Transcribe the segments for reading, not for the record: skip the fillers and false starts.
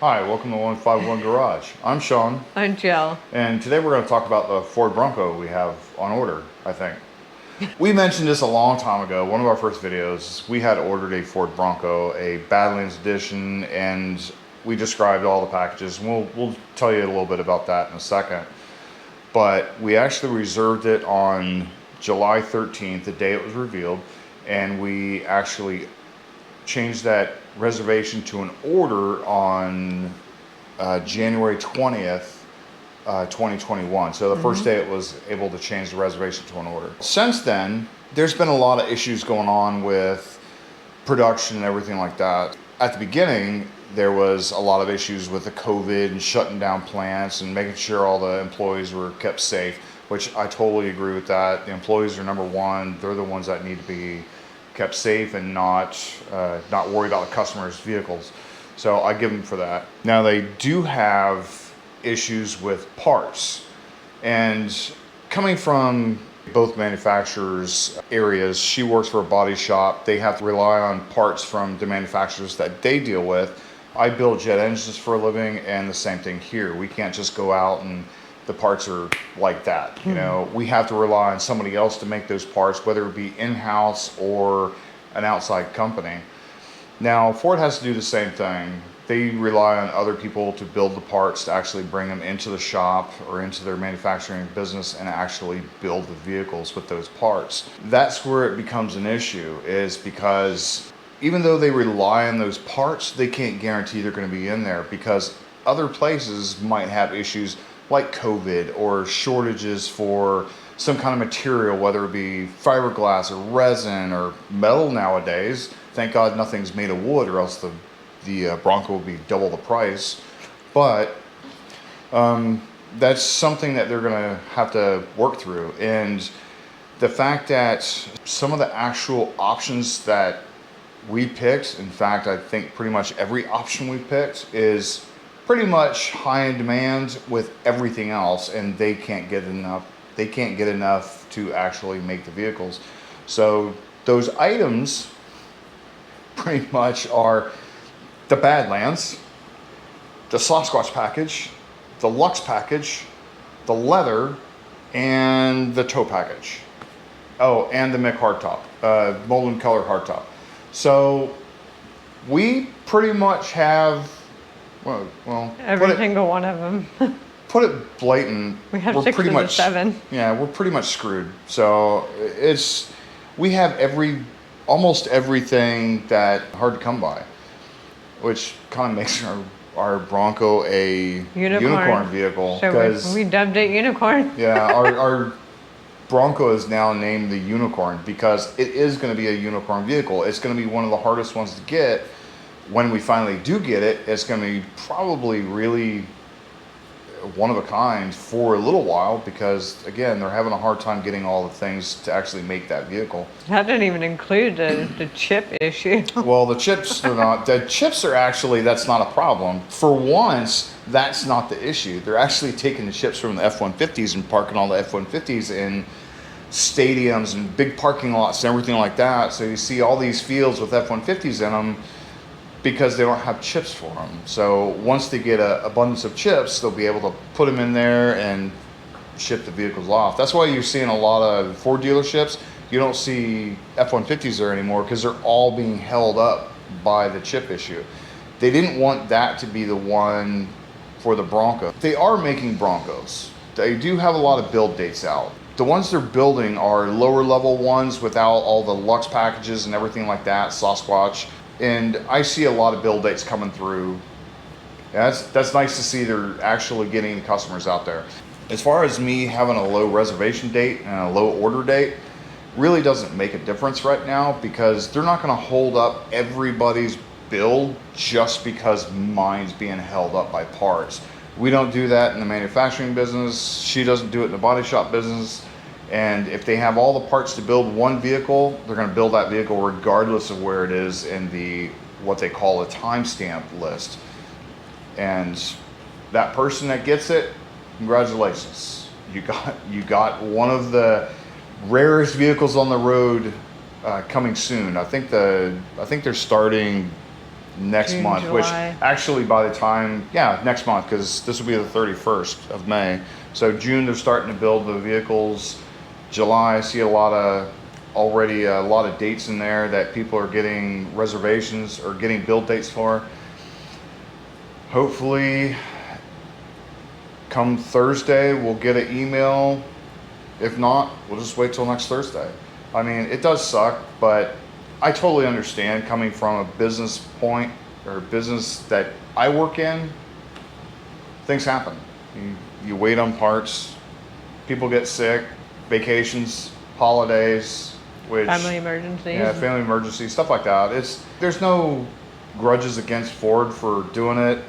Hi, welcome to 151 Garage. I'm Sean, I'm Jill. and today we're going to talk about the Ford Bronco we have on order, I think. We mentioned this a long time ago, one of our first videos. We had ordered a Ford Bronco, a Badlands edition, and we described all the packages. And we'll tell you a little bit about that in a second. But we actually reserved it on July 13th, the day it was revealed, and we actually changed that reservation to an order on January 20th, 2021. So the first day it was able to change the reservation to an order. Since then, there's been a lot of issues going on with production and everything like that. At the beginning, there was a lot of issues with the COVID and shutting down plants and making sure all the employees were kept safe, which I totally agree with that. The employees are number one. They're the ones that need to be kept safe and not worry about the customers' vehicles. So I give them for that. Now they do have issues with parts, and coming from both manufacturers' areas, she works for a body shop. They have to rely on parts from the manufacturers that they deal with. I build jet engines for a living, and the same thing here. We can't just go out and the parts are like that. You know, we have to rely on somebody else to make those parts, whether it be in-house or an outside company. Now, Ford has to do the same thing. They rely on other people to build the parts, to actually bring them into the shop or into their manufacturing business and actually build the vehicles with those parts. That's where it becomes an issue, is because even though they rely on those parts, they can't guarantee they're going to be in there, because other places might have issues like COVID or shortages for some kind of material, whether it be fiberglass or resin or metal nowadays. Thank God nothing's made of wood, or else the Bronco would be double the price. But that's something that they're gonna have to work through. And the fact that some of the actual options that we picked, in fact, I think pretty much every option we picked is pretty much high in demand with everything else, and they can't get enough. They can't get enough to actually make the vehicles. So those items pretty much are the Badlands, the Sasquatch package, the Lux package, the leather, and the tow package. Oh, and the Mick hardtop, Molten Color hardtop. So we pretty much have, well, Every single one of them. put it blatant. We have we're 6 pretty of the much 7. Yeah, we're pretty much screwed. So we have almost everything that hard to come by, which kind of makes our Bronco a unicorn vehicle. So we dubbed it Unicorn. Yeah, our Bronco is now named the Unicorn because it is going to be a unicorn vehicle. It's going to be one of the hardest ones to get. When we finally do get it, it's going to be probably really one of a kind for a little while, because again, they're having a hard time getting all the things to actually make that vehicle. That didn't even include the chip issue. Well, the chips are actually, that's not a problem. For once, that's not the issue. They're actually taking the chips from the F-150s and parking all the F-150s in stadiums and big parking lots and everything like that. So you see all these fields with F-150s in them because they don't have chips for them. So once they get an abundance of chips, they'll be able to put them in there and ship the vehicles off. That's why you're seeing a lot of Ford dealerships. You don't see F-150s there anymore because they're all being held up by the chip issue. They didn't want that to be the one for the Bronco. They are making Broncos. They do have a lot of build dates out. The ones they're building are lower level ones without all the Lux packages and everything like that, Sasquatch. And I see a lot of build dates coming through. Yeah, that's nice to see they're actually getting the customers out there. As far as me having a low reservation date and a low order date, really doesn't make a difference right now, because they're not going to hold up everybody's build just because mine's being held up by parts. We don't do that in the manufacturing business. She doesn't do it in the body shop business. And if they have all the parts to build one vehicle, they're going to build that vehicle regardless of where it is in the what they call a timestamp list. And that person that gets it, congratulations. You got one of the rarest vehicles on the road coming soon. I think they're starting next June, month, which July. actually by the time, yeah, next month, because this will be the 31st of May. So June, they're starting to build the vehicles. July, I see already a lot of dates in there that people are getting reservations or getting build dates for. Hopefully, come Thursday, we'll get an email. If not, we'll just wait till next Thursday. I mean, it does suck, but I totally understand coming from a business point or a business that I work in, things happen. You wait on parts, people get sick, vacations, holidays, which Family emergencies. yeah, family emergencies, stuff like that. There's no grudges against Ford for doing it.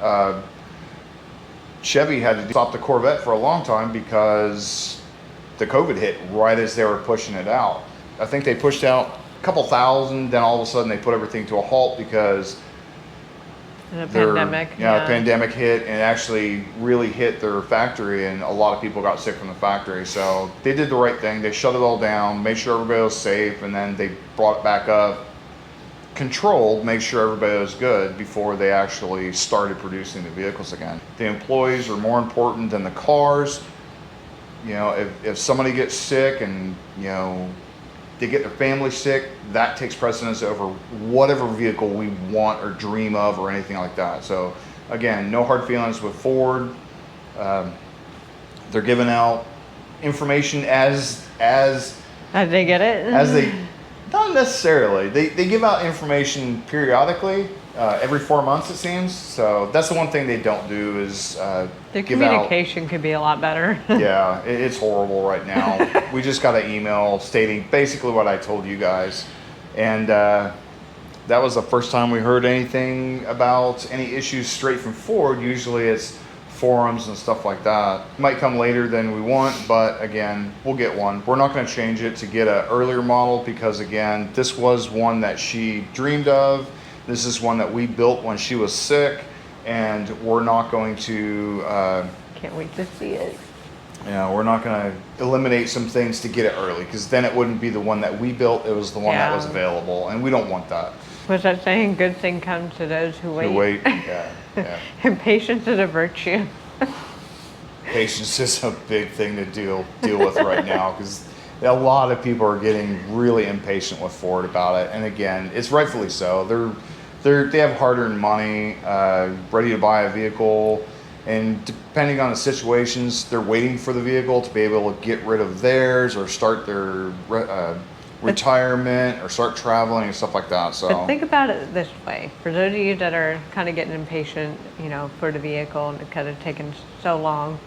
Chevy had to stop the Corvette for a long time because the COVID hit right as they were pushing it out. I think they pushed out a couple thousand, then all of a sudden they put everything to a halt because The pandemic. the pandemic hit and it actually really hit their factory, and a lot of people got sick from the factory. So they did the right thing. They shut it all down, made sure everybody was safe, and then they brought it back up, controlled, made sure everybody was good before they actually started producing the vehicles again. The employees are more important than the cars. You know, if somebody gets sick and, you know, they get their family sick, that takes precedence over whatever vehicle we want or dream of or anything like that. So again, no hard feelings with Ford. They're giving out information as they get it? not necessarily. They give out information periodically, every 4 months it seems. So that's the one thing they don't do is The give out. communication could be a lot better. Yeah, it's horrible right now. We just got an email stating basically what I told you guys. And that was the first time we heard anything about any issues straight from Ford. Usually it's forums and stuff like that. It might come later than we want, but again, we'll get one. We're not going to change it to get an earlier model because again, this was one that she dreamed of. This is one that we built when she was sick, and we're not going to Can't wait to see it. we're not going to eliminate some things to get it early, because then it wouldn't be the one that we built. It was the one that was available, and we don't want that. Was that saying, good thing comes to those who wait? To wait, yeah. And patience is a virtue. Patience is a big thing to deal with right now, because a lot of people are getting really impatient with Ford about it. And again, it's rightfully so. They have hard-earned money, ready to buy a vehicle, and depending on the situations, they're waiting for the vehicle to be able to get rid of theirs or start their retirement or start traveling and stuff like that. So But think about it this way. For those of you that are kind of getting impatient, for the vehicle and because it's taken so long,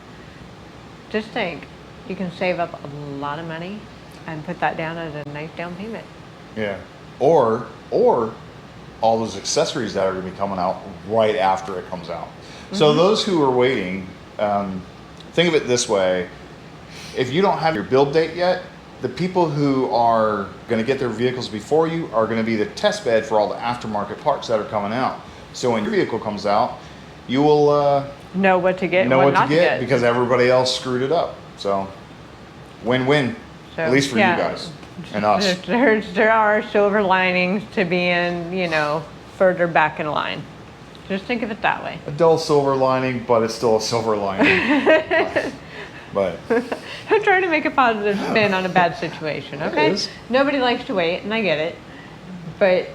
just think, you can save up a lot of money and put that down as a nice down payment. yeah, or all those accessories that are going to be coming out right after it comes out. So those who are waiting, think of it this way: if you don't have your build date yet, the people who are going to get their vehicles before you are going to be the test bed for all the aftermarket parts that are coming out. So when your vehicle comes out, you will Know what to get, know what what not to to get get. because everybody else screwed it up. So win-win, So, at least for yeah, you guys and us. There are silver linings to being, further back in line. Just think of it that way. A dull silver lining, but it's still a silver lining. But I'm trying to make a positive spin on a bad situation, okay? is. Nobody likes to wait, and I get it. But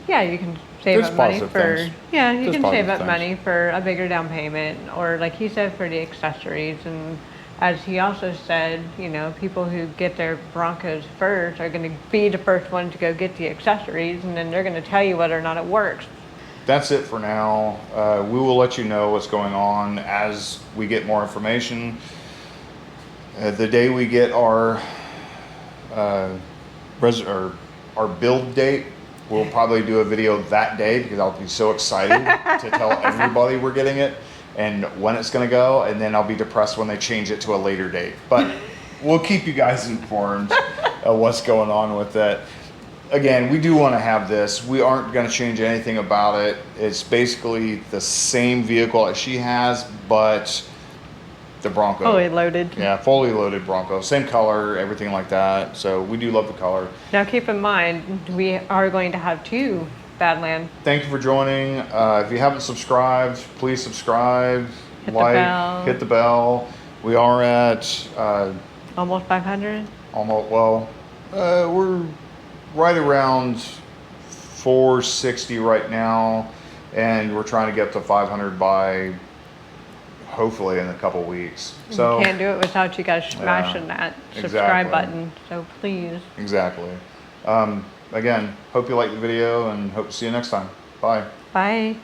yeah, you can save There's up money positive for things. yeah, you There's can positive save up things. money for a bigger down payment, or like he said, for the accessories. And as he also said, people who get their Broncos first are going to be the first one to go get the accessories, and then they're going to tell you whether or not it works. that's it for now. We will let you know what's going on as we get more information. The day we get our our build date, we'll probably do a video that day because I'll be so excited to tell everybody we're getting it and when it's going to go, and then I'll be depressed when they change it to a later date. But we'll keep you guys informed of what's going on with it. Again, we do want to have this. We aren't going to change anything about it. It's basically the same vehicle that she has, but the Bronco. Fully loaded. Yeah, fully loaded Bronco. Same color, everything like that. So we do love the color. Now keep in mind, we are going to have two Badlands. Thank you for joining. If you haven't subscribed, please subscribe, Hit the bell. hit the bell. We are at Almost 500. almost, well, we're right around 460 right now, and we're trying to get to 500 by hopefully in a couple weeks. So You can't do it without you guys smashing that subscribe exactly. button. So please. Exactly. Again, hope you liked the video and hope to see you next time. Bye. Bye.